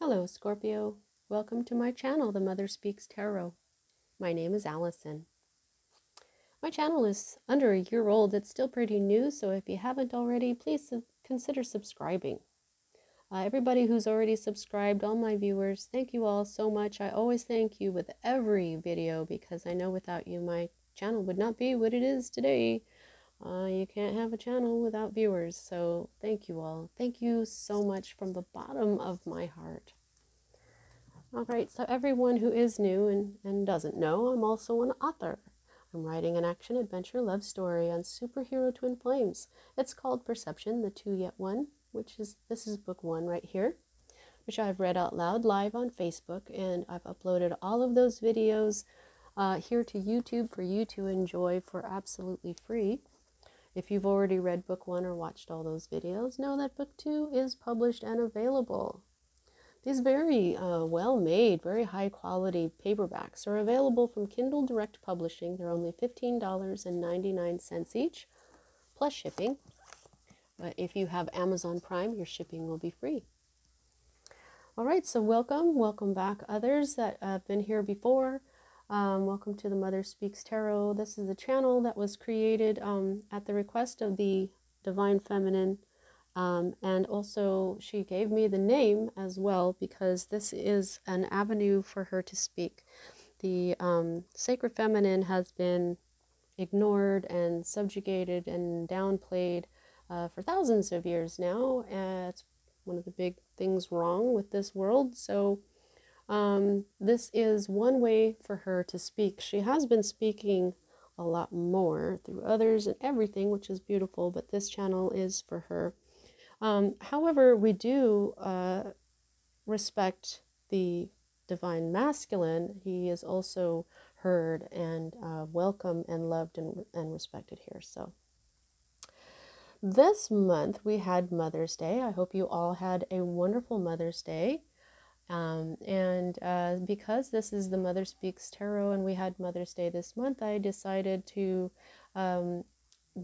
Hello, Scorpio. Welcome to my channel, The Mother Speaks Tarot. My name is Allison. My channel is under a year old. It's still pretty new, so if you haven't already, please consider subscribing. Everybody who's already subscribed, all my viewers, thank you all so much. I always thank you with every video because I know without you, my channel would not be what it is today. You can't have a channel without viewers, so thank you all. Thank you so much from the bottom of my heart. All right, so everyone who is new and doesn't know, I'm also an author. I'm writing an action-adventure love story on superhero twin flames. It's called Perception, the Two Yet One, this is book 1 right here, which I've read out loud live on Facebook, and I've uploaded all of those videos here to YouTube for you to enjoy for absolutely free. If you've already read book 1 or watched all those videos, know that book 2 is published and available. These very well-made, very high-quality paperbacks are available from Kindle Direct Publishing. They're only $15.99 each, plus shipping. But if you have Amazon Prime, your shipping will be free. All right, so welcome back others that have been here before. Welcome to the Mother Speaks Tarot. This is a channel that was created at the request of the Divine Feminine. And also she gave me the name as well because this is an avenue for her to speak. The Sacred Feminine has been ignored and subjugated and downplayed for thousands of years now. It's one of the big things wrong with this world. So this is one way for her to speak. She has been speaking a lot more through others and everything, which is beautiful, but this channel is for her. However, we do respect the divine masculine. He is also heard and welcome and loved and respected here. So this month we had Mother's Day. I hope you all had a wonderful Mother's Day. Because this is the Mother Speaks Tarot and we had Mother's Day this month, I decided to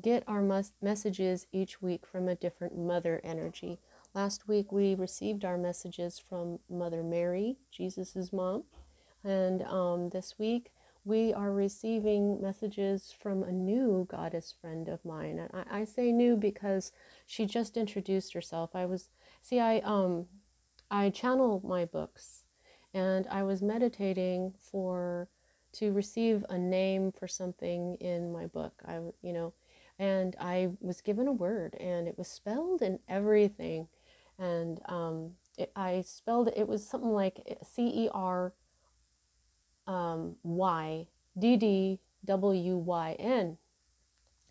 get our messages each week from a different mother energy. Last week we received our messages from Mother Mary, Jesus's mom, and this week we are receiving messages from a new goddess friend of mine. And I say new because she just introduced herself. I channel my books, and I was meditating to receive a name for something in my book. And I was given a word, and it was spelled and everything. And I spelled it, it was something like CRYDDWYN.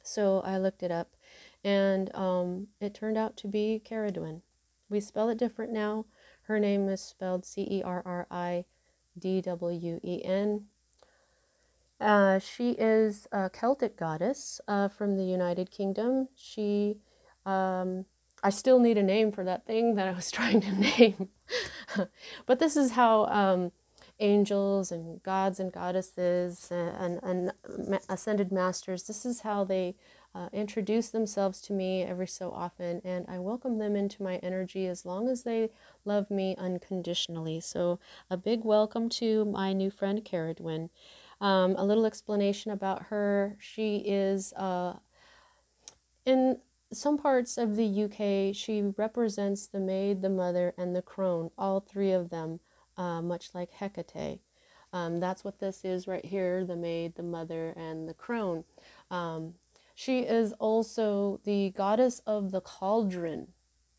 So I looked it up, and it turned out to be Cerridwen. We spell it different now. Her name is spelled CERRIDWEN. She is a Celtic goddess from the United Kingdom. I still need a name for that thing that I was trying to name. But this is how angels and gods and goddesses and ascended masters, this is how they introduce themselves to me every so often, and I welcome them into my energy as long as they love me unconditionally. So a big welcome to my new friend Cerridwen. A little explanation about her. She is in some parts of the UK, she represents the Maid, the Mother, and the Crone, all three of them, much like Hecate. That's what this is right here, the Maid, the Mother, and the Crone. She is also the goddess of the cauldron.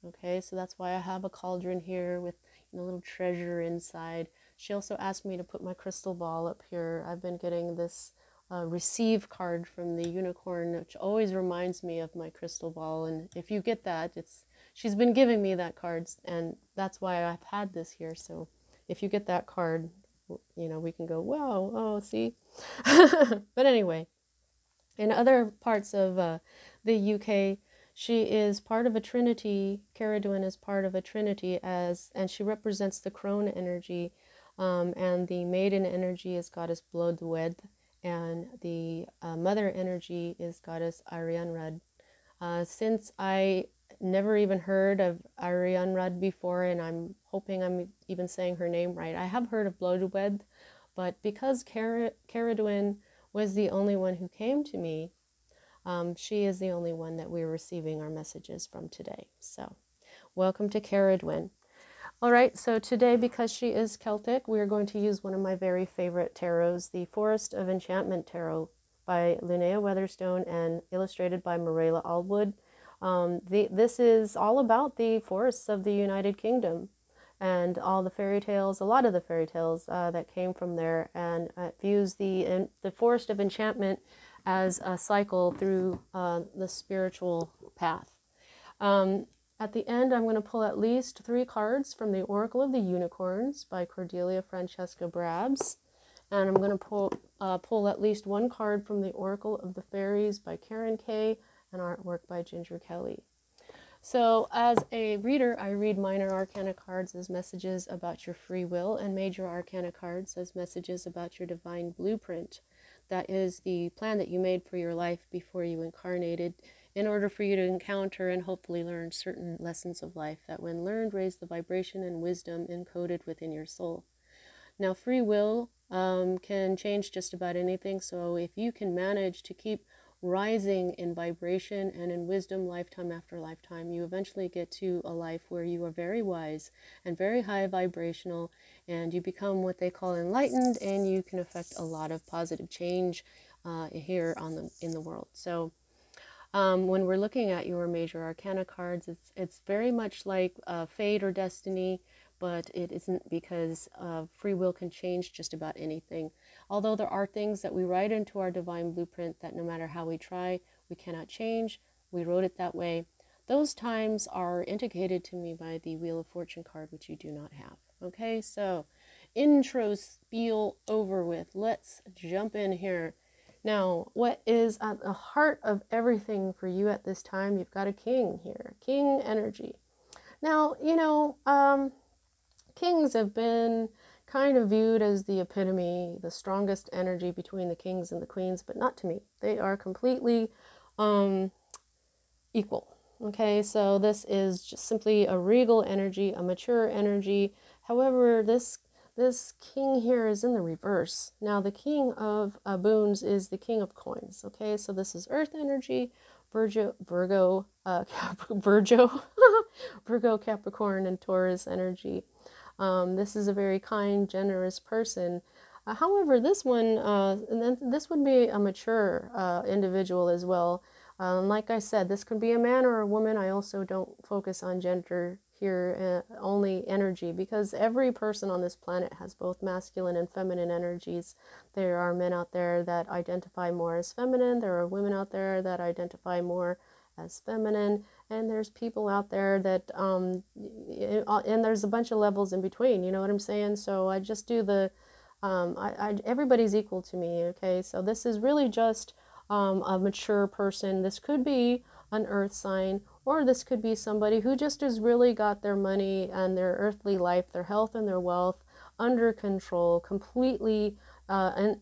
Okay, so that's why I have a cauldron here with a little treasure inside. She also asked me to put my crystal ball up here. I've been getting this receive card from the unicorn, which always reminds me of my crystal ball. And if you get that, she's been giving me that card, and that's why I've had this here. So if you get that card, we can go, wow, oh, see. But anyway, in other parts of the UK, she is part of a trinity. Cerridwen is part of a trinity, and she represents the crone energy, and the maiden energy is goddess Blodwedd, and the mother energy is goddess Arianrhod. Since I never even heard of Arianrad before, and I'm hoping I'm even saying her name right. I have heard of Blodwed, but because Cerridwen was the only one who came to me, she is the only one that we're receiving our messages from today. So welcome to Cerridwen. All right, so today, because she is Celtic, we are going to use one of my very favorite tarots, the Forest of Enchantment Tarot by Linnea Weatherstone and illustrated by Marilla Aldwood. This is all about the forests of the United Kingdom and all the fairy tales, a lot of the fairy tales that came from there, and views the Forest of Enchantment as a cycle through the spiritual path. At the end, I'm going to pull at least 3 cards from the Oracle of the Unicorns by Cordelia Francesca Brabs. And I'm going to pull at least 1 card from the Oracle of the Fairies by Karen Kay and artwork by Ginger Kelly. So as a reader, I read minor arcana cards as messages about your free will and major arcana cards as messages about your divine blueprint. That is the plan that you made for your life before you incarnated, in order for you to encounter and hopefully learn certain lessons of life that, when learned, raise the vibration and wisdom encoded within your soul. Now, free will can change just about anything, so if you can manage to keep rising in vibration and in wisdom lifetime after lifetime, you eventually get to a life where you are very wise and very high vibrational, and you become what they call enlightened, and you can affect a lot of positive change here in the world. So when we're looking at your major arcana cards, it's very much like fate or destiny, but it isn't, because free will can change just about anything. Although there are things that we write into our divine blueprint that no matter how we try, we cannot change. We wrote it that way. Those times are indicated to me by the Wheel of Fortune card, which you do not have. Okay, so intro spiel over with. Let's jump in here. Now, what is at the heart of everything for you at this time? You've got a king here, king energy. Now, you know, kings have been kind of viewed as the epitome, the strongest energy between the kings and the queens, but not to me. They are completely equal. Okay, so this is just simply a regal energy, a mature energy. However, this king here is in the reverse. Now, the king of boons is the king of coins. Okay, so this is earth energy, Virgo, Capricorn, and Taurus energy. This is a very kind, generous person. However, this one, and then this would be a mature individual as well. Like I said, this could be a man or a woman. I also don't focus on gender here, only energy, because every person on this planet has both masculine and feminine energies. There are men out there that identify more as feminine. There are women out there that identify more as feminine, and there's people out there that and there's a bunch of levels in between, you know what I'm saying? So I just do the everybody's equal to me. Okay, so this is really just a mature person. This could be an earth sign, or this could be somebody who just has really got their money and their earthly life, their health and their wealth under control, completely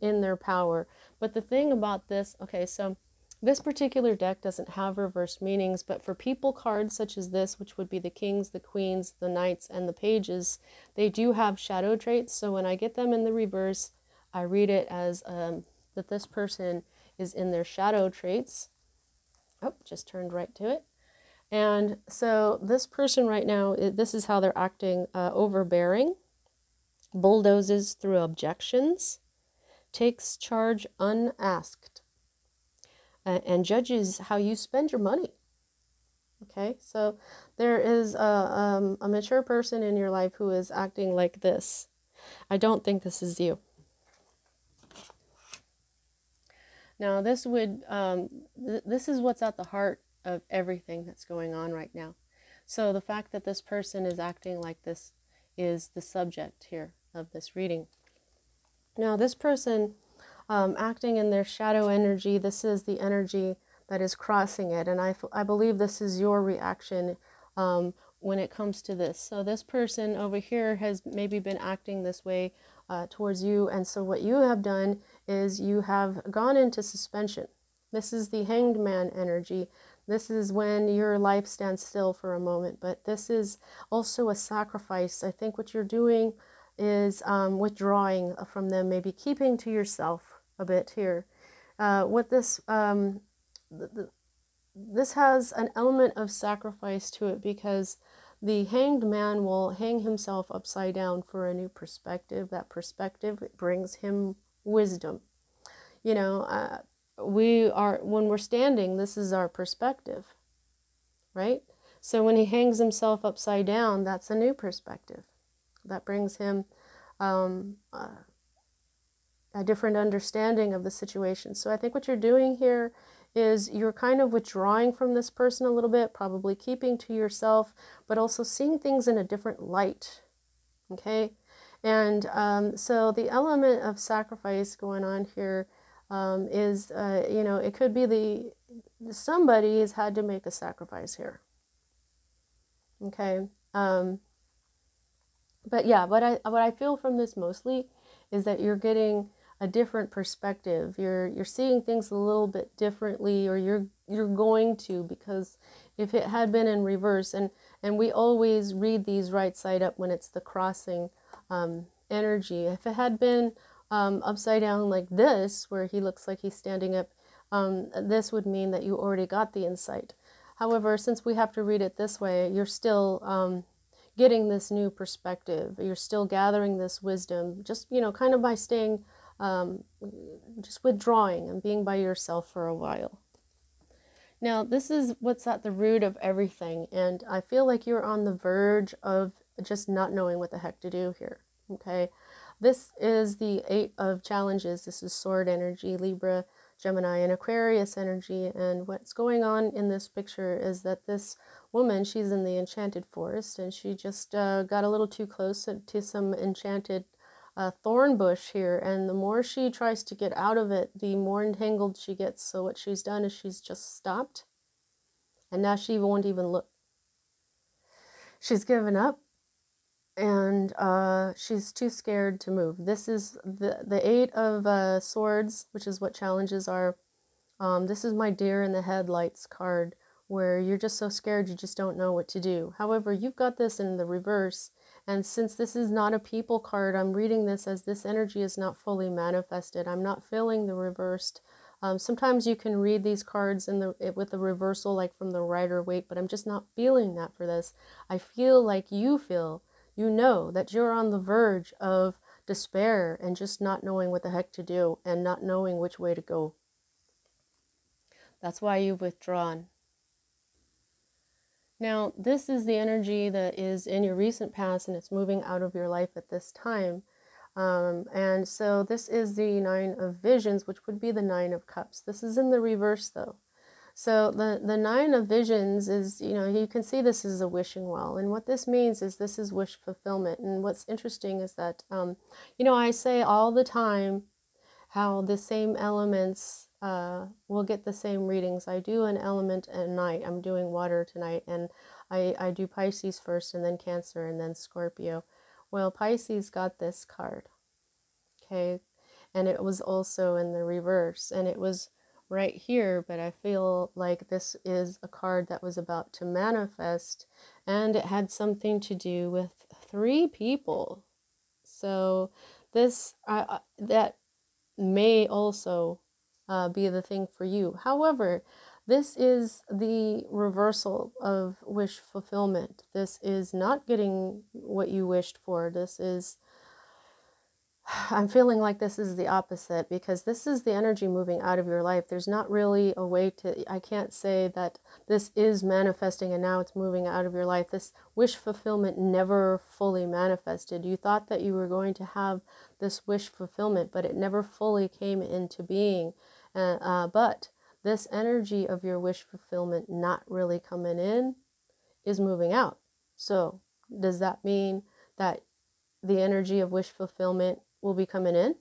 in their power. But the thing about this, okay, so this particular deck doesn't have reverse meanings, but for people cards such as this, which would be the kings, the queens, the knights, and the pages, they do have shadow traits. So when I get them in the reverse, I read it as that this person is in their shadow traits. Oh, just turned right to it. And so this person right now, this is how they're acting: overbearing, bulldozes through objections, takes charge unasked, and judges how you spend your money. Okay, so there is a mature person in your life who is acting like this. I don't think this is you. Now, this would this is what's at the heart of everything that's going on right now. So the fact that this person is acting like this is the subject here of this reading. Now, this person acting in their shadow energy, this is the energy that is crossing it, and I believe this is your reaction when it comes to this. So this person over here has maybe been acting this way towards you, and so what you have done is you have gone into suspension. This is the Hanged Man energy. This is when your life stands still for a moment, but this is also a sacrifice. I think what you're doing is withdrawing from them, maybe keeping to yourself a bit here. What this this has an element of sacrifice to it, because the hanged man will hang himself upside down for a new perspective. That perspective brings him wisdom. You know, when we're standing, this is our perspective, right? So when he hangs himself upside down, that's a new perspective. That brings him a different understanding of the situation. So I think what you're doing here is you're kind of withdrawing from this person a little bit, probably keeping to yourself, but also seeing things in a different light. Okay? And so the element of sacrifice going on here is, you know, it could be somebody has had to make a sacrifice here. Okay? But yeah, what I feel from this mostly is that you're getting a different perspective. You're seeing things a little bit differently, or you're going to, because if it had been in reverse, and we always read these right side up when it's the crossing energy. If it had been upside down like this, where he looks like he's standing up, this would mean that you already got the insight. However, since we have to read it this way, you're still getting this new perspective. You're still gathering this wisdom, just, you know, kind of by staying, just withdrawing and being by yourself for a while. Now, this is what's at the root of everything, and I feel like you're on the verge of just not knowing what the heck to do here, okay? This is the 8 of challenges. This is sword energy, Libra, Gemini, and Aquarius energy, and what's going on in this picture is that this woman, she's in the enchanted forest, and she just got a little too close to some enchanted thorn bush here, and the more she tries to get out of it, the more entangled she gets. So what she's done is she's just stopped, and now she won't even look. She's given up, and she's too scared to move. This is the 8 of swords, which is what challenges are. This is my deer in the headlights card, where you're just so scared you just don't know what to do. However, you've got this in the reverse, and since this is not a people card, I'm reading this as this energy is not fully manifested. I'm not feeling the reversed. Sometimes you can read these cards with the reversal, like from the Rider-Waite, but I'm just not feeling that for this. I feel like you know that you're on the verge of despair and just not knowing what the heck to do and not knowing which way to go. That's why you've withdrawn. Now, this is the energy that is in your recent past, and it's moving out of your life at this time. And so this is the 9 of visions, which would be the 9 of cups. This is in the reverse, though. So the 9 of visions is, you know, you can see this is a wishing well. And what this means is this is wish fulfillment. And what's interesting is that, you know, I say all the time how the same elements will get the same readings. I do an element at night. I'm doing water tonight, and I do Pisces first, and then Cancer, and then Scorpio. Well, Pisces got this card, okay, and it was also in the reverse, and it was right here, but I feel like this is a card that was about to manifest, and it had something to do with 3 people. So this that may also be the thing for you. However, this is the reversal of wish fulfillment. This is not getting what you wished for. This is, I'm feeling like this is the opposite, because this is the energy moving out of your life. There's not really a way to, I can't say that this is manifesting and now it's moving out of your life. This wish fulfillment never fully manifested. You thought that you were going to have this wish fulfillment, but it never fully came into being. But this energy of your wish fulfillment not really coming in is moving out. So does that mean that the energy of wish fulfillment will be coming in?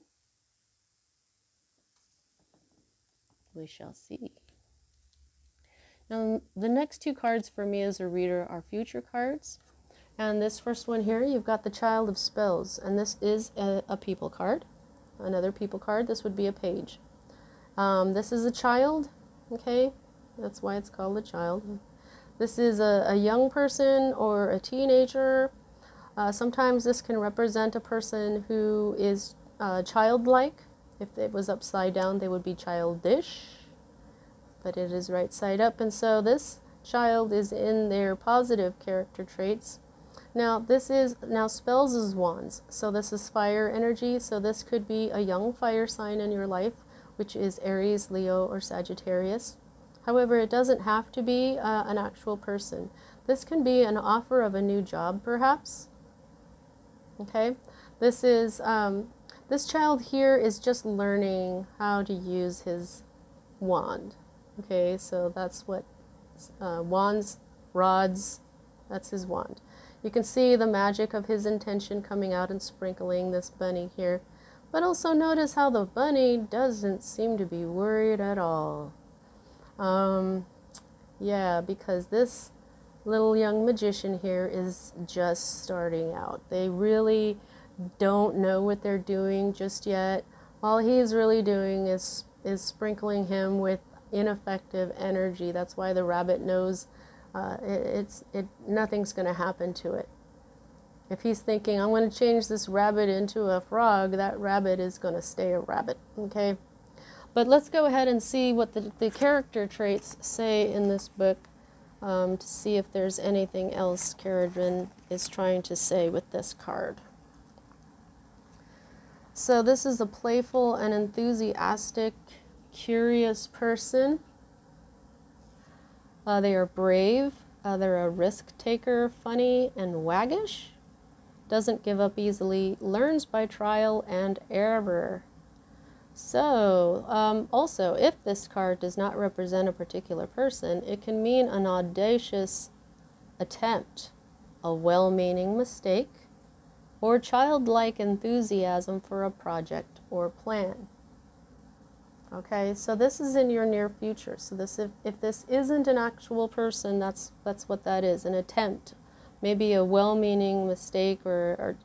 We shall see. Now, the next 2 cards for me as a reader are future cards. And this first one here, you've got the Child of Spells. And this is a people card. Another people card. This would be a page. This is a child, okay? That's why it's called a child. This is a young person or a teenager. Sometimes this can represent a person who is childlike. If it was upside down, they would be childish, but it is right side up. And so this child is in their positive character traits. Now this is, now spells is wands. So this is fire energy. So this could be a young fire sign in your life, which is Aries, Leo, or Sagittarius. However, it doesn't have to be an actual person. This can be an offer of a new job, perhaps. Okay, this is this child here is just learning how to use his wand. Okay, so that's what wands, rods, that's his wand. You can see the magic of his intention coming out and sprinkling this bunny here. But also notice how the bunny doesn't seem to be worried at all. Yeah, because this little young magician here is just starting out. They really don't know what they're doing just yet. All he's really doing is sprinkling him with ineffective energy. That's why the rabbit knows nothing's going to happen to it. If he's thinking, I'm going to change this rabbit into a frog, that rabbit is going to stay a rabbit. Okay? But let's go ahead and see what the character traits say in this book, to see if there's anything else Cerridwen is trying to say with this card. So this is a playful and enthusiastic, curious person. They are brave. They're a risk taker, funny, and waggish. Doesn't give up easily, learns by trial and error. So, also, if this card does not represent a particular person, it can mean an audacious attempt, a well-meaning mistake, or childlike enthusiasm for a project or plan. Okay, so this is in your near future. So this, if this isn't an actual person, that's what that is, an attempt. Maybe a well-meaning mistake, or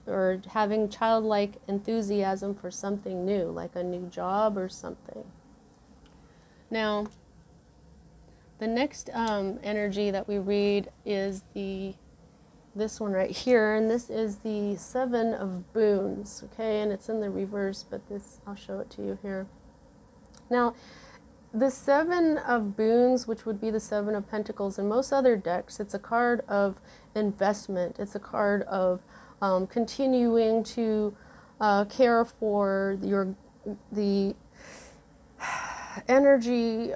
having childlike enthusiasm for something new, like a new job or something. Now, the next energy that we read is this one right here, and this is the Seven of Boons, okay, and it's in the reverse, but this, I'll show it to you here. Now, the Seven of Boons, which would be the Seven of Pentacles in most other decks, it's a card of investment. It's a card of continuing to care for the energy,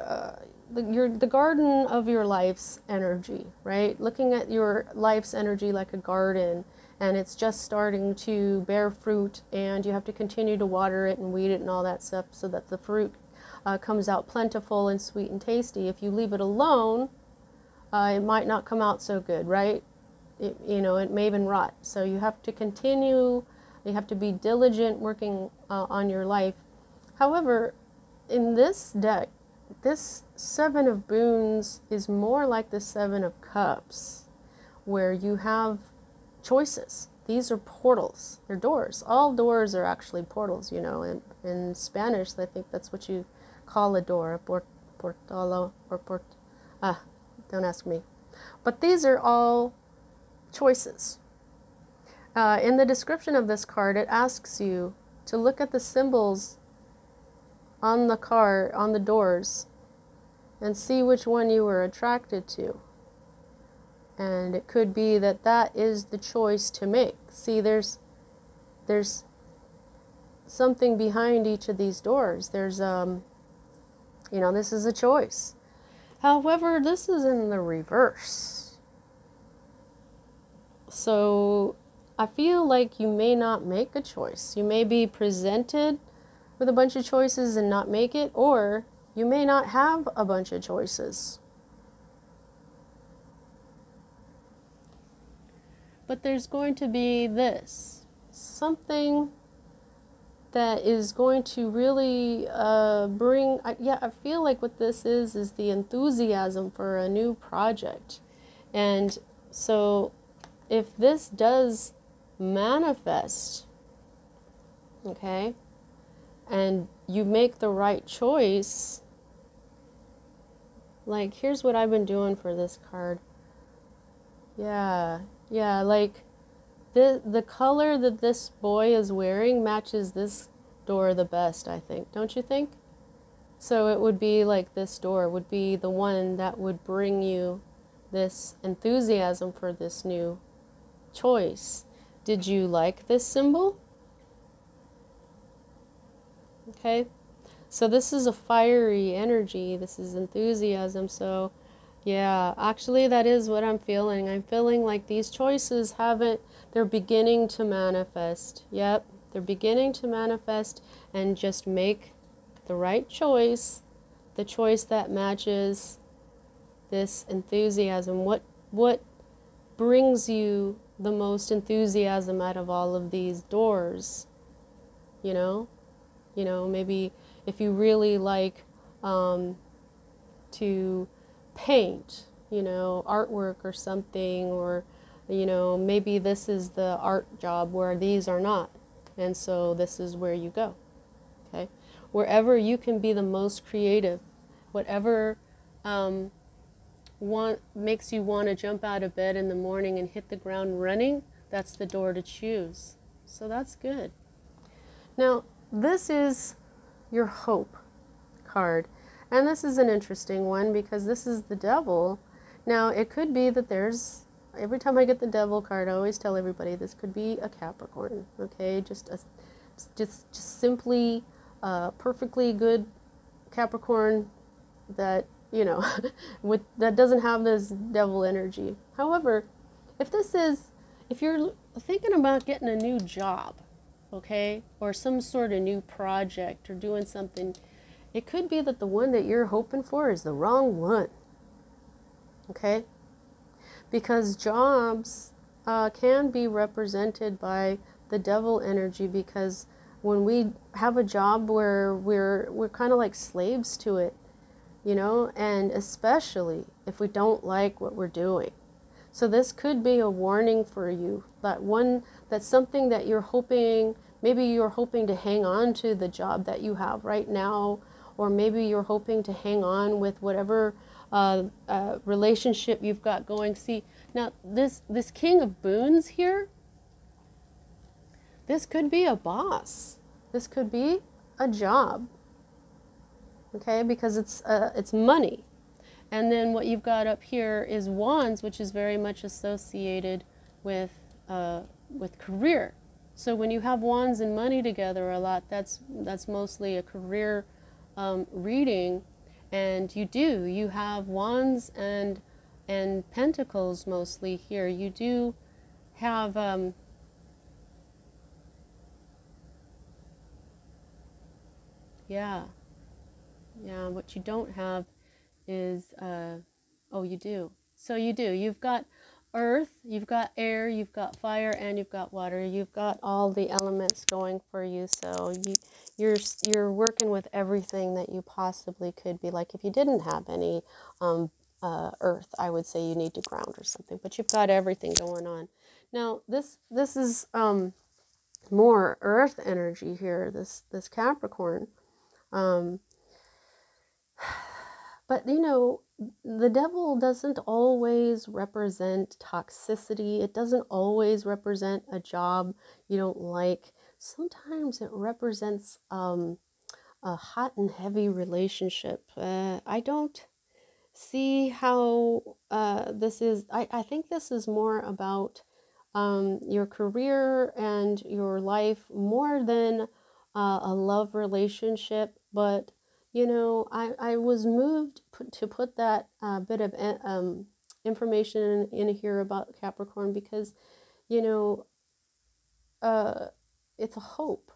the garden of your life's energy, right? Looking at your life's energy like a garden, and it's just starting to bear fruit, and you have to continue to water it and weed it and all that stuff so that the fruit comes out plentiful and sweet and tasty. If you leave it alone, it might not come out so good, right? It may even rot. So you have to continue, you have to be diligent working on your life. However, in this deck, this Seven of Boons is more like the Seven of Cups, where you have choices. These are portals. They're doors. All doors are actually portals, you know. In Spanish, I think that's what you call a door, a portalo, or don't ask me. But these are all choices. In the description of this card, it asks you to look at the symbols on the card, on the doors, and see which one you were attracted to. And it could be that that is the choice to make. See, there's something behind each of these doors. There's this is a choice. However, this is in the reverse. So I feel like you may not make a choice. You may be presented with a bunch of choices and not make it, or you may not have a bunch of choices. But there's going to be something that is going to really bring, I feel like what this is the enthusiasm for a new project. And so if this does manifest, okay, and you make the right choice, Like, here's what I've been doing for this card. Yeah, yeah, like the color that this boy is wearing matches this door the best, I think. Don't you think? So it would be like this door would be the one that would bring you this enthusiasm for this new choice. Did you like this symbol? Okay. So this is a fiery energy. This is enthusiasm. So yeah, actually that is what I'm feeling. I'm feeling like these choices they're beginning to manifest. Yep, they're beginning to manifest, and just make the right choice, the choice that matches this enthusiasm. What brings you the most enthusiasm out of all of these doors? You know? Maybe if you really like to paint, artwork or something, or, maybe this is the art job where these are not. And so this is where you go, okay? Wherever you can be the most creative, whatever makes you want to jump out of bed in the morning and hit the ground running, that's the door to choose. So that's good. Now, this is your hope card. And this is an interesting one because this is the devil. Now, it could be that every time I get the devil card, I always tell everybody this could be a Capricorn, okay? Just simply perfectly good Capricorn that, that doesn't have this devil energy. However, if you're thinking about getting a new job, okay, or some sort of new project or doing something, it could be that the one that you're hoping for is the wrong one, okay? Because jobs can be represented by the devil energy, because when we have a job where we're kind of like slaves to it, and especially if we don't like what we're doing. So this could be a warning for you, that's something that you're hoping, maybe you're hoping to hang on to the job that you have right now, or maybe you're hoping to hang on with whatever relationship you've got going. See, now this King of Boons here, this could be a boss. This could be a job, okay, because it's money. And then what you've got up here is Wands, which is very much associated with career. So when you have Wands and money together a lot, that's mostly a career reading. And you have Wands and Pentacles mostly here. You do have yeah, what you don't have is oh, you do. So you do. You've got earth, you've got air, you've got fire, and you've got water. You've got all the elements going for you. So you're working with everything that you possibly could be. Like if you didn't have any earth, I would say you need to ground or something. But you've got everything going on. Now this is more earth energy here. This Capricorn. But the devil doesn't always represent toxicity. It doesn't always represent a job you don't like. Sometimes it represents a hot and heavy relationship. I don't see how this is. I think this is more about your career and your life more than a love relationship. But I was moved to put that bit of information in here about Capricorn because uh, it's a hope.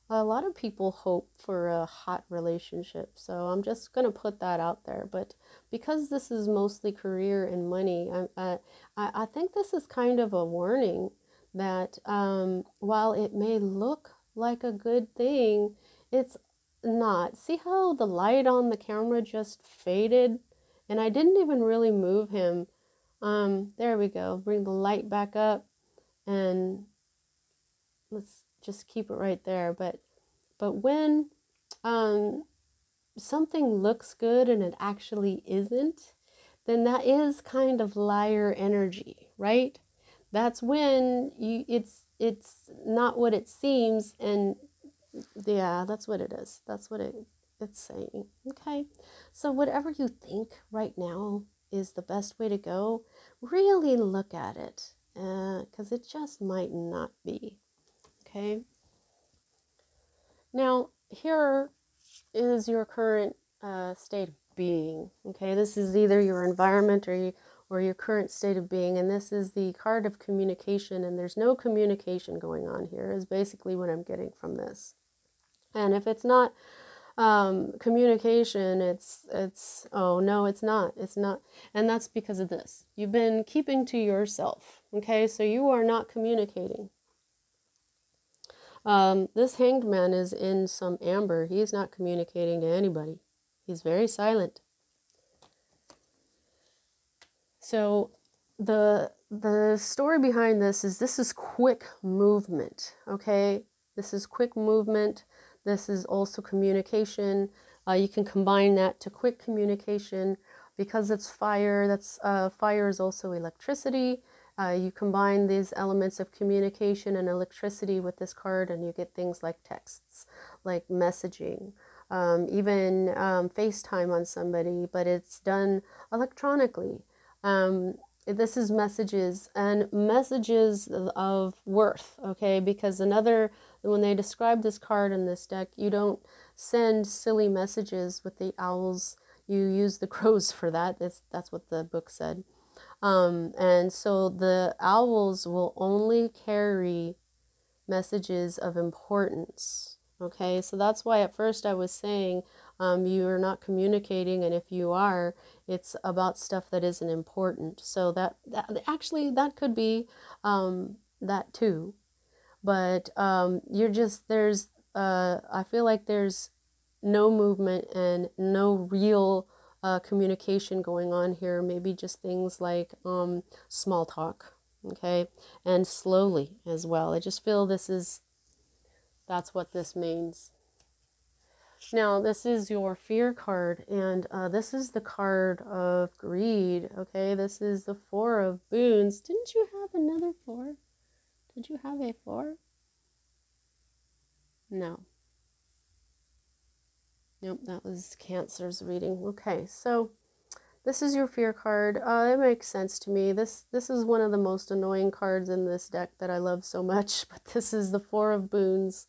A lot of people hope for a hot relationship, so I'm just going to put that out there. But because this is mostly career and money, I think this is kind of a warning that while it may look like a good thing, it's not. See how the light on the camera just faded? And I didn't even really move him. There we go. Bring the light back up, and let's just keep it right there. But when something looks good and it actually isn't, then that is kind of liar energy, right? That's when it's not what it seems, and yeah, that's what it is. That's what it's saying. Okay. So whatever you think right now is the best way to go, really look at it, because it just might not be. Okay. Now, here is your current state of being. Okay, this is either your environment or your current state of being, and this is the card of communication, and there's no communication going on here, is basically what I'm getting from this. And if it's not communication, it's oh no, it's not, and that's because of this. You've been keeping to yourself. Okay, so you are not communicating. This hanged man is in some amber. He's not communicating to anybody. He's very silent. So the story behind this is quick movement, okay? This is quick movement. This is also communication. You can combine that to quick communication because it's fire. That's fire is also electricity. You combine these elements of communication and electricity with this card, and you get things like texts, like messaging, even FaceTime on somebody, but it's done electronically. This is messages and messages of worth, okay? Because when they describe this card in this deck, you don't send silly messages with the owls. You use the crows for that. That's what the book said. And so the owls will only carry messages of importance. Okay, so that's why at first I was saying you are not communicating, and if you are, it's about stuff that isn't important. So that actually that could be that too, but you're just I feel like there's no movement and no real communication going on here. Maybe just things like small talk, okay, and slowly as well. I just feel that's what this means. Now, this is your fear card, and this is the card of greed, okay? This is the Four of Boons. Didn't you have another four? Did you have a four? No. Nope, that was Cancer's reading. Okay, so this is your fear card. It makes sense to me. This is one of the most annoying cards in this deck that I love so much, but this is the Four of Boons.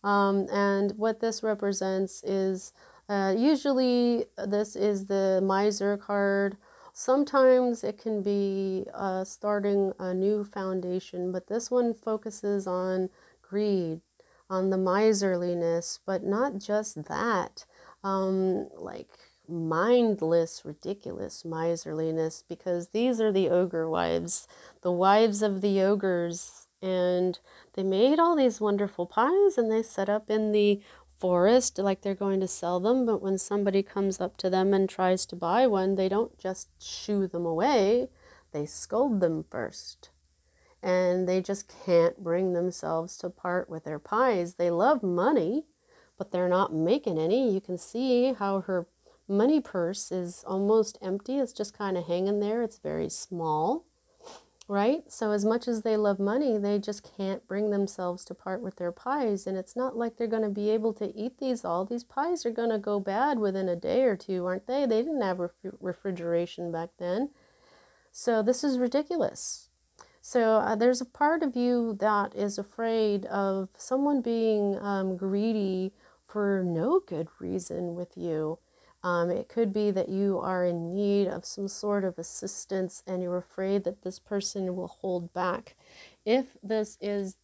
And what this represents is usually this is the miser card. Sometimes it can be starting a new foundation, but this one focuses on greed, on the miserliness, but not just that, like mindless, ridiculous miserliness, because these are the ogre wives, the wives of the ogres, and they made all these wonderful pies and they set up in the forest like they're going to sell them, but when somebody comes up to them and tries to buy one, they don't just shoo them away, they scold them first. And they just can't bring themselves to part with their pies. They love money, but they're not making any. You can see how her money purse is almost empty. It's just kind of hanging there. It's very small, right? So as much as they love money, they just can't bring themselves to part with their pies. And it's not like they're going to be able to eat these all. These pies are going to go bad within a day or two, aren't they? They didn't have refrigeration back then. So this is ridiculous. So there's a part of you that is afraid of someone being greedy for no good reason with you. It could be that you are in need of some sort of assistance and you're afraid that this person will hold back. If this is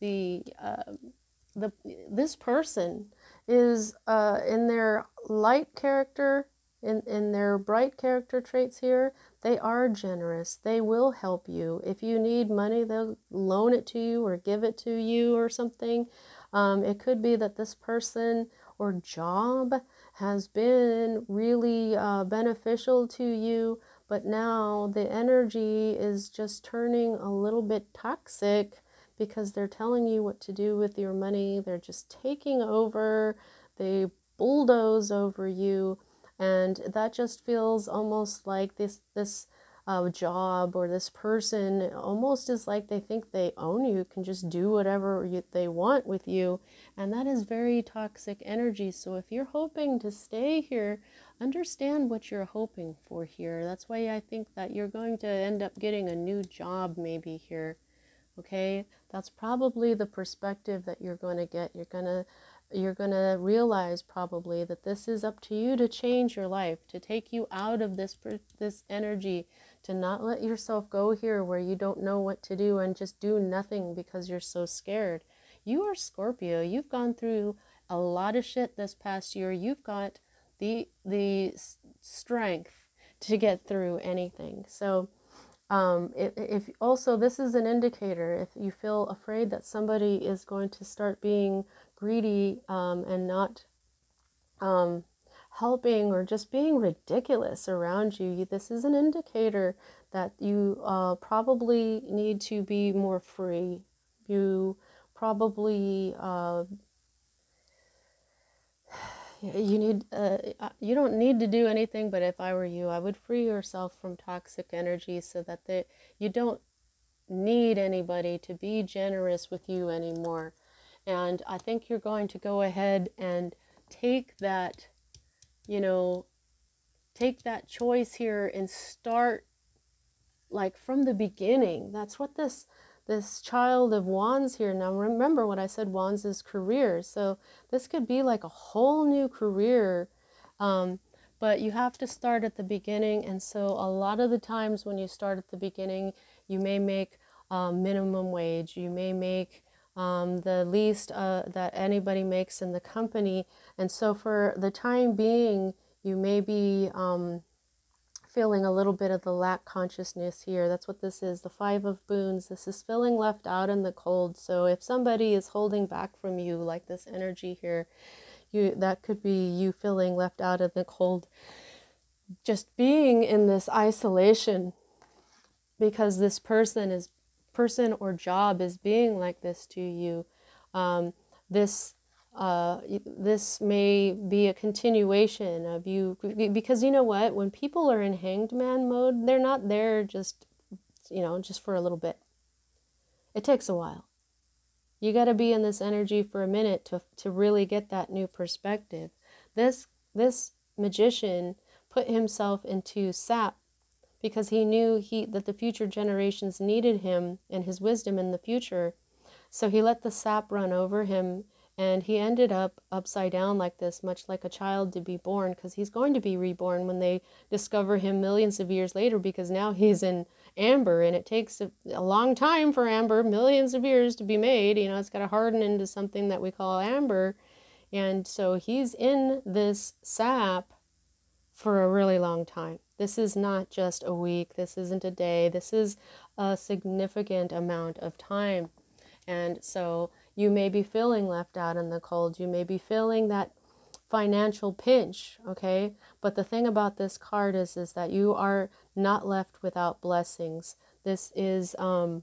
this person is in their light character, in their bright character traits here, they are generous. They will help you. If you need money, they'll loan it to you or give it to you or something. It could be that this person or job has been really beneficial to you, but now the energy is just turning a little bit toxic because they're telling you what to do with your money. They're just taking over. They bulldoze over you. And that just feels almost like this job or this person almost is like they think they own you, can just do whatever they want with you. And that is very toxic energy. So if you're hoping to stay here, understand what you're hoping for here. That's why I think that you're going to end up getting a new job maybe here. Okay, that's probably the perspective that you're going to get. You're going to realize probably that this is up to you to change your life, to take you out of this energy, to not let yourself go here where you don't know what to do and just do nothing because you're so scared. You are Scorpio. You've gone through a lot of shit this past year. You've got the strength to get through anything. So if also, this is an indicator, if you feel afraid that somebody is going to start being greedy and not helping or just being ridiculous around you, this is an indicator that you probably need to be more free. You probably you don't need to do anything, but if I were you, I would free yourself from toxic energy so that you don't need anybody to be generous with you anymore. And I think you're going to go ahead and take that, take that choice here and start like from the beginning. That's what this child of wands here. Now remember what I said, wands is career. So this could be like a whole new career. But you have to start at the beginning. And so a lot of the times when you start at the beginning, you may make minimum wage. You may make the least that anybody makes in the company. And so for the time being, you may be feeling a little bit of the lack consciousness here. That's what this is, the Five of Boons. This is feeling left out in the cold. So if somebody is holding back from you, like this energy here, that could be you feeling left out in the cold, just being in this isolation because this person or job is being like this to you. This may be a continuation of you, because you know what, when people are in hanged man mode, they're not there just for a little bit. It takes a while. You got to be in this energy for a minute to really get that new perspective. This magician put himself into sap because he knew that the future generations needed him and his wisdom in the future. So he let the sap run over him, and he ended up upside down like this, much like a child to be born, because he's going to be reborn when they discover him millions of years later, because now he's in amber, and it takes a long time for amber, millions of years to be made. It's got to harden into something that we call amber. And so he's in this sap for a really long time. This is not just a week. This isn't a day. This is a significant amount of time. And so you may be feeling left out in the cold. You may be feeling that financial pinch, okay? But the thing about this card is that you are not left without blessings. This is, I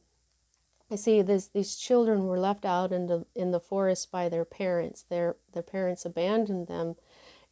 see these children were left out in the forest by their parents. Their parents abandoned them.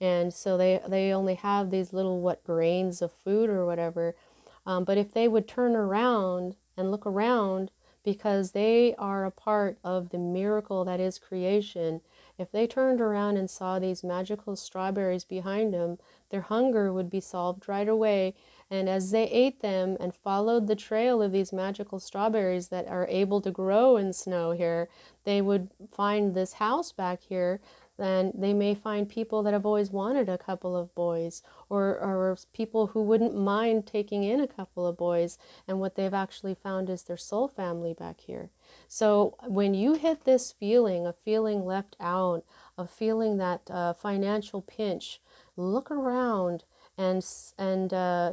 And so they only have these little, grains of food or whatever. But if they would turn around and look around, because they are a part of the miracle that is creation, if they turned around and saw these magical strawberries behind them, their hunger would be solved right away. And as they ate them and followed the trail of these magical strawberries that are able to grow in snow here, they would find this house back here. Then they may find people that have always wanted a couple of boys, or people who wouldn't mind taking in a couple of boys, and what they've actually found is their soul family back here. So when you hit this feeling of feeling left out, of feeling that financial pinch, look around and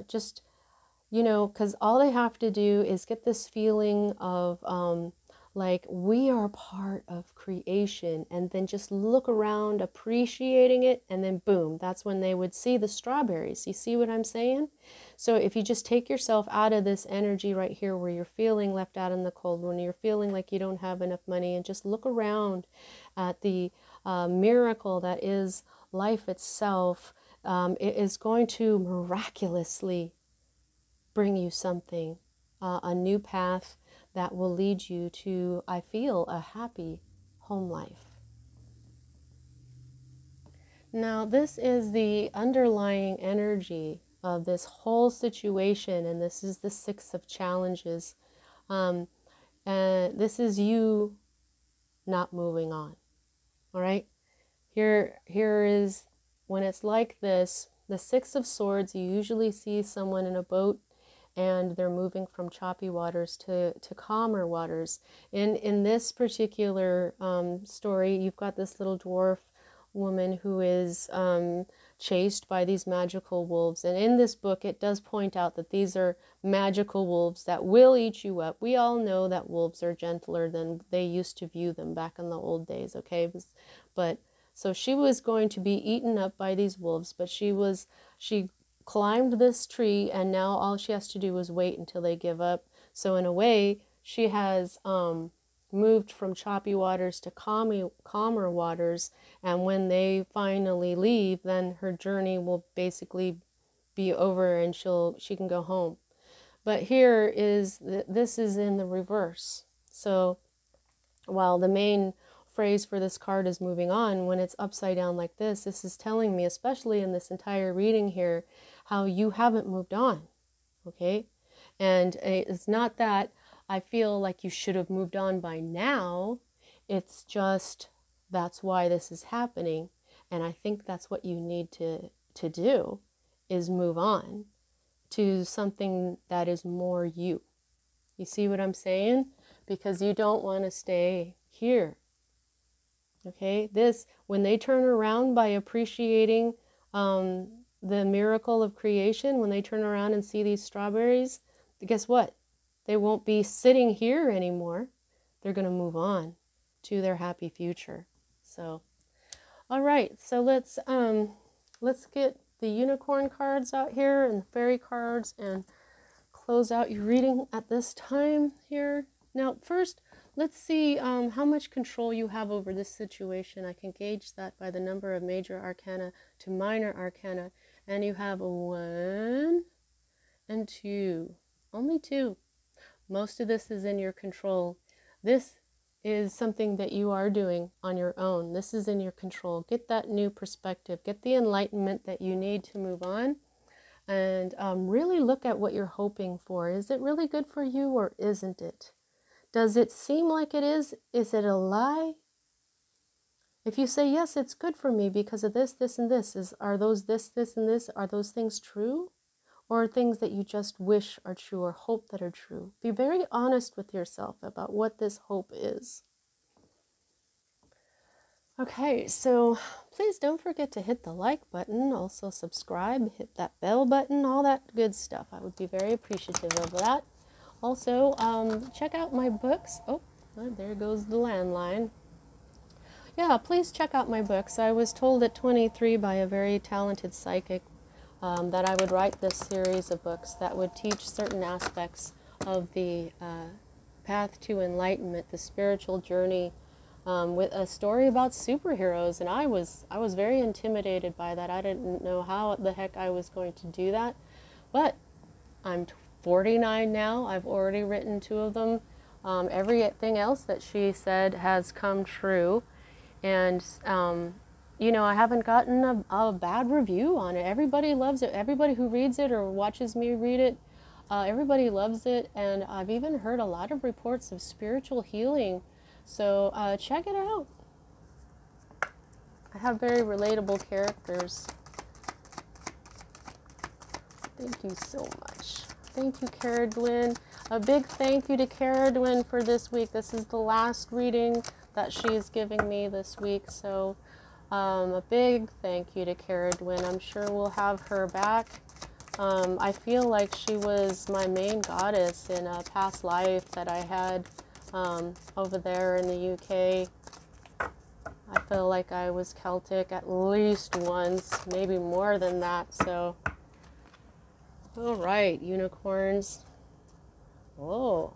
just, because all they have to do is get this feeling of like we are part of creation, and then just look around appreciating it, and then boom, that's when they would see the strawberries. You see what I'm saying? So if you just take yourself out of this energy right here where you're feeling left out in the cold, when you're feeling like you don't have enough money, and just look around at the miracle that is life itself, it is going to miraculously bring you something, a new path that will lead you to, I feel, a happy home life. Now, this is the underlying energy of this whole situation, and this is the Six of Challenges. And this is you not moving on. All right? Here is, when it's like this, the Six of Swords, you usually see someone in a boat and they're moving from choppy waters to calmer waters. In this particular story, you've got this little dwarf woman who is chased by these magical wolves. And in this book, it does point out that these are magical wolves that will eat you up. We all know that wolves are gentler than they used to view them back in the old days, okay? But so she was going to be eaten up by these wolves, but she climbed this tree, and now all she has to do is wait until they give up. So in a way, she has moved from choppy waters to calmer waters, and when they finally leave, then her journey will basically be over and she can go home. But here is, this is in the reverse. So while the main phrase for this card is moving on, when it's upside down like this is telling me, especially in this entire reading here, how you haven't moved on, okay? And it's not that I feel like you should have moved on by now. It's just, that's why this is happening. And I think that's what you need to do, is move on to something that is more you. You see what I'm saying? Because you don't want to stay here. Okay, when they turn around by appreciating the miracle of creation, when they turn around and see these strawberries, guess what? They won't be sitting here anymore. They're going to move on to their happy future. So, all right, so let's get the unicorn cards out here and the fairy cards and close out your reading at this time here. Now, first, let's see how much control you have over this situation. I can gauge that by the number of major arcana to minor arcana. And you have a 1 and 2. Only 2. Most of this is in your control. This is something that you are doing on your own. This is in your control. Get that new perspective. Get the enlightenment that you need to move on. And really look at what you're hoping for. Is it really good for you, or isn't it? Does it seem like it is? Is it a lie? If you say, yes, it's good for me because of this, this, and this, are those this, and this, are those things true? Or are things that you just wish are true or hope that are true? Be very honest with yourself about what this hope is. Okay, so please don't forget to hit the like button, also subscribe, hit that bell button, all that good stuff. I would be very appreciative of that. Also, check out my books. Oh, there goes the landline. Yeah, please check out my books. I was told at 23 by a very talented psychic that I would write this series of books that would teach certain aspects of the path to enlightenment, the spiritual journey, with a story about superheroes. And I was very intimidated by that. I didn't know how the heck I was going to do that. But I'm 49 now. I've already written 2 of them. Everything else that she said has come true. And, you know, I haven't gotten a bad review on it. Everybody loves it. Everybody who reads it or watches me read it, everybody loves it. And I've even heard a lot of reports of spiritual healing. So check it out. I have very relatable characters. Thank you so much. Thank you, Cerridwen. A big thank you to Cerridwen for this week. This is the last reading that she's giving me this week. So a big thank you to Cerridwen. I'm sure we'll have her back. I feel like she was my main goddess in a past life that I had over there in the UK. I feel like I was Celtic at least once, maybe more than that. So, all right, unicorns. Oh.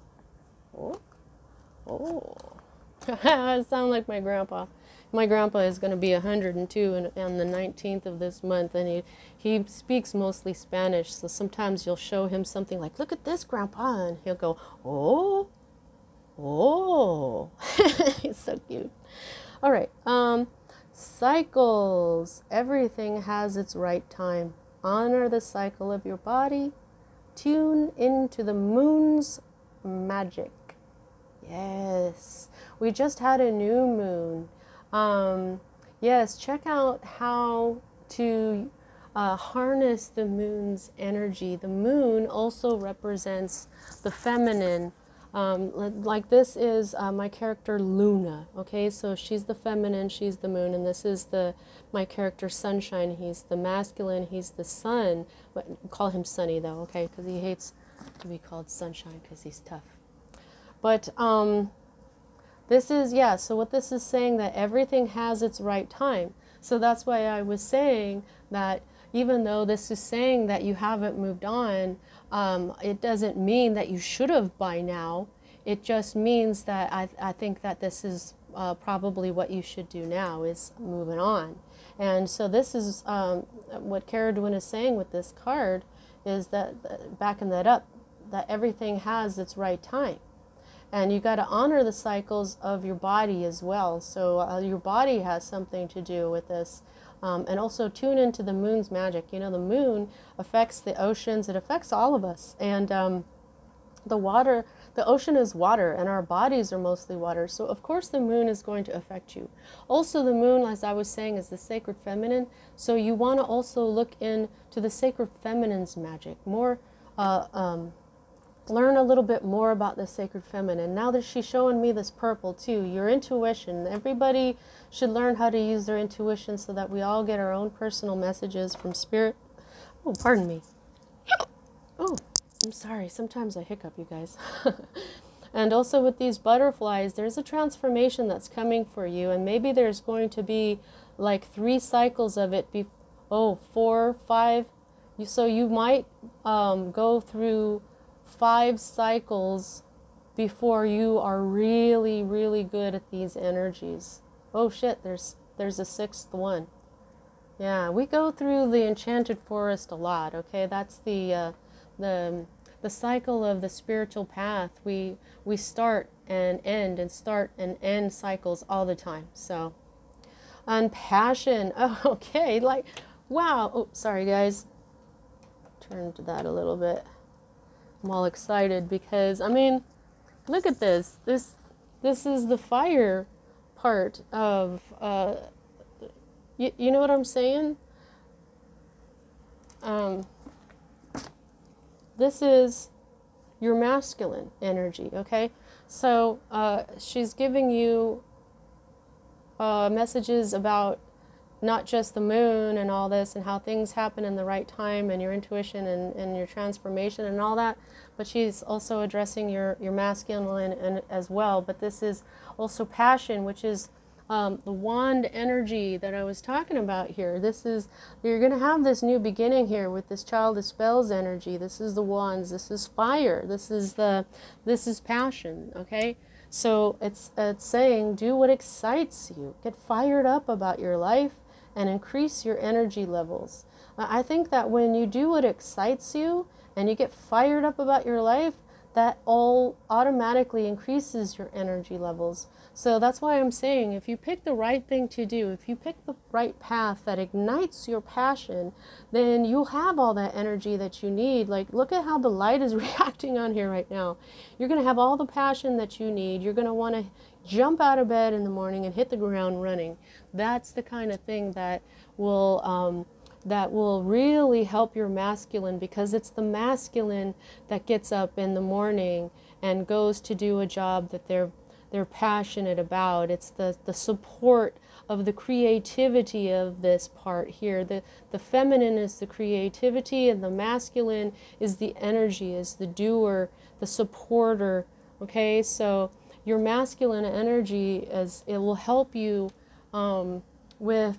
I sound like my grandpa. My grandpa is going to be 102 on the 19th of this month, and he speaks mostly Spanish. So sometimes you'll show him something like, "Look at this, Grandpa," and he'll go, "Oh, oh." He's so cute. All right. Cycles. Everything has its right time. Honor the cycle of your body. Tune into the moon's magic. Yes. We just had a new moon. Yes, check out how to harness the moon's energy. The moon also represents the feminine. Like this is my character Luna. Okay, so she's the feminine, she's the moon, and this is my character Sunshine. He's the masculine, he's the sun. But call him Sunny though, okay, because he hates to be called Sunshine because he's tough. But this is, yeah, so what this is saying, that everything has its right time. So that's why I was saying that even though this is saying that you haven't moved on, it doesn't mean that you should have by now. It just means that I think that this is probably what you should do now, is moving on. And so this is what Cerridwen is saying with this card, is that, backing that up, that everything has its right time. And you got to honor the cycles of your body as well. So your body has something to do with this. And also tune into the moon's magic. You know, the moon affects the oceans. It affects all of us. And the ocean is water, and our bodies are mostly water. So of course the moon is going to affect you. Also the moon, as I was saying, is the sacred feminine. So you want to also look into the sacred feminine's magic. Learn a little bit more about the sacred feminine. Now that she's showing me this purple too, your intuition. Everybody should learn how to use their intuition so that we all get our own personal messages from spirit. Oh, pardon me. Oh, I'm sorry. Sometimes I hiccup, you guys. And also with these butterflies, there's a transformation that's coming for you. And maybe there's going to be like 3 cycles of it. 4, 5. So you might go through 5 cycles before you are really, really good at these energies. Oh shit, there's a 6th one. Yeah, we go through the enchanted forest a lot, okay? That's the cycle of the spiritual path. We start and end and start and end cycles all the time. So, and passion. Oh, okay, like, wow. Oh, sorry guys. Turn to that a little bit. I'm all excited because, I mean, look at this. This is the fire part of, you know what I'm saying? This is your masculine energy, okay? So she's giving you messages about not just the moon and all this and how things happen in the right time and your intuition and your transformation and all that, but she's also addressing your masculine and as well. But this is also passion, which is the wand energy that I was talking about here. This is, you're going to have this new beginning here with this child of spells energy. This is the wands, this is fire, this is passion, okay? So it's saying do what excites you. Get fired up about your life and increase your energy levels. I think that when you do what excites you and you get fired up about your life, that all automatically increases your energy levels. So that's why I'm saying, if you pick the right thing to do, if you pick the right path that ignites your passion, then you'll have all that energy that you need. Like, look at how the light is reacting on here right now. You're going to have all the passion that you need. You're going to want to jump out of bed in the morning and hit the ground running. That's the kind of thing that will really help your masculine, because it's the masculine that gets up in the morning and goes to do a job that they're passionate about. It's the support of the creativity of this part here. The feminine is the creativity, and the masculine is the energy, is the doer, the supporter. Okay, so your masculine energy, it will help you with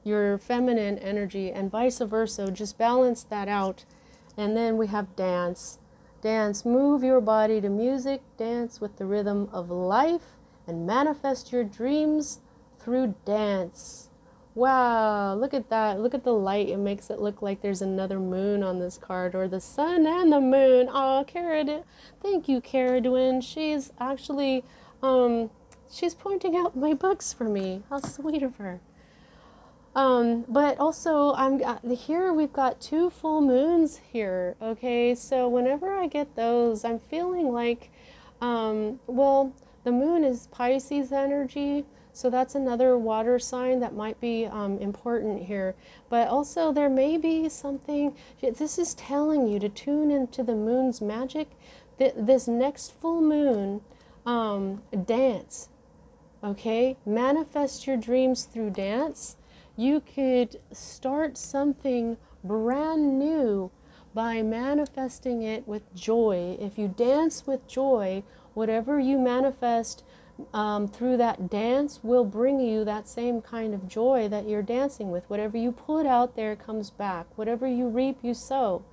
your feminine energy, and vice versa. Just balance that out. And then we have dance. Dance, move your body to music, dance with the rhythm of life, and manifest your dreams through dance. Wow, look at that. Look at the light. It makes it look like there's another moon on this card, or the sun and the moon. Oh, Cerridwen. Thank you, Cerridwen. She's actually, she's pointing out my books for me. How sweet of her. But also here we've got 2 full moons here. Okay, so whenever I get those, I'm feeling like, well, the moon is Pisces energy, so that's another water sign that might be important here. But also there may be something, this is telling you to tune into the moon's magic. This next full moon, dance, okay? Manifest your dreams through dance. You could start something brand new by manifesting it with joy. If you dance with joy, whatever you manifest through that dance will bring you that same kind of joy that you're dancing with. Whatever you put out there comes back. Whatever you reap, you sow.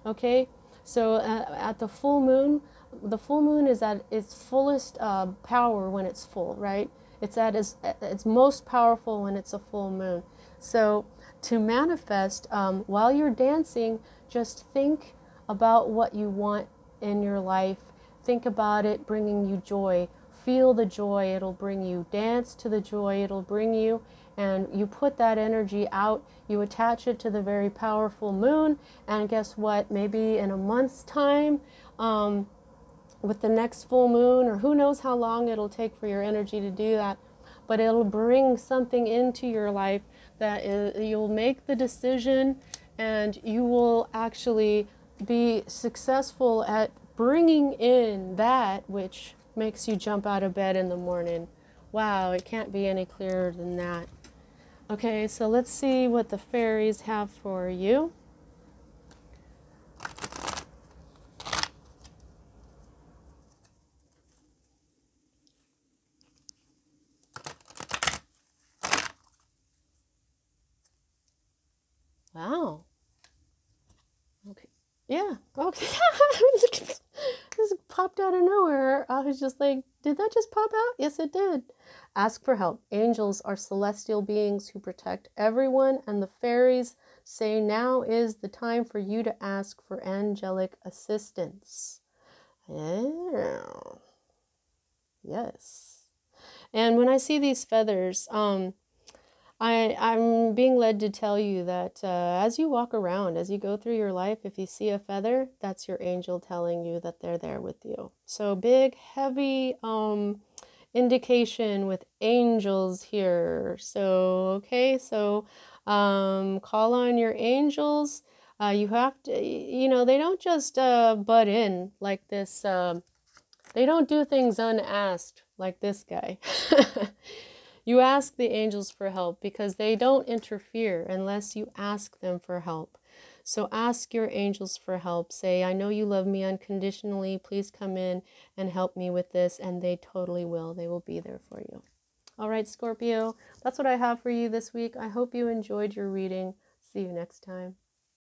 Okay? So at the full moon is at its fullest power when it's full, right? It's at its most powerful when it's a full moon. So to manifest, while you're dancing, just think about what you want in your life. Think about it bringing you joy. Feel the joy it'll bring you. Dance to the joy it'll bring you. And you put that energy out. You attach it to the very powerful moon. And guess what? Maybe in a month's time, with the next full moon, or who knows how long it'll take for your energy to do that, but it'll bring something into your life that you'll make the decision, and you will actually be successful at bringing in that which makes you jump out of bed in the morning. Wow, it can't be any clearer than that. Okay, so let's see what the fairies have for you. Wow. Okay. Yeah. Okay. This popped out of nowhere. I was just like, did that just pop out? Yes, it did. Ask for help. Angels are celestial beings who protect everyone, and the fairies say now is the time for you to ask for angelic assistance. Yeah. Yes. And when I see these feathers, I'm being led to tell you that as you walk around, as you go through your life, if you see a feather, that's your angel telling you that they're there with you. So big, heavy indication with angels here. So, okay, so call on your angels. You have to, you know, they don't just butt in like this. They don't do things unasked like this guy. You ask the angels for help because they don't interfere unless you ask them for help. So ask your angels for help. Say, I know you love me unconditionally. Please come in and help me with this. And they totally will. They will be there for you. All right, Scorpio, that's what I have for you this week. I hope you enjoyed your reading. See you next time.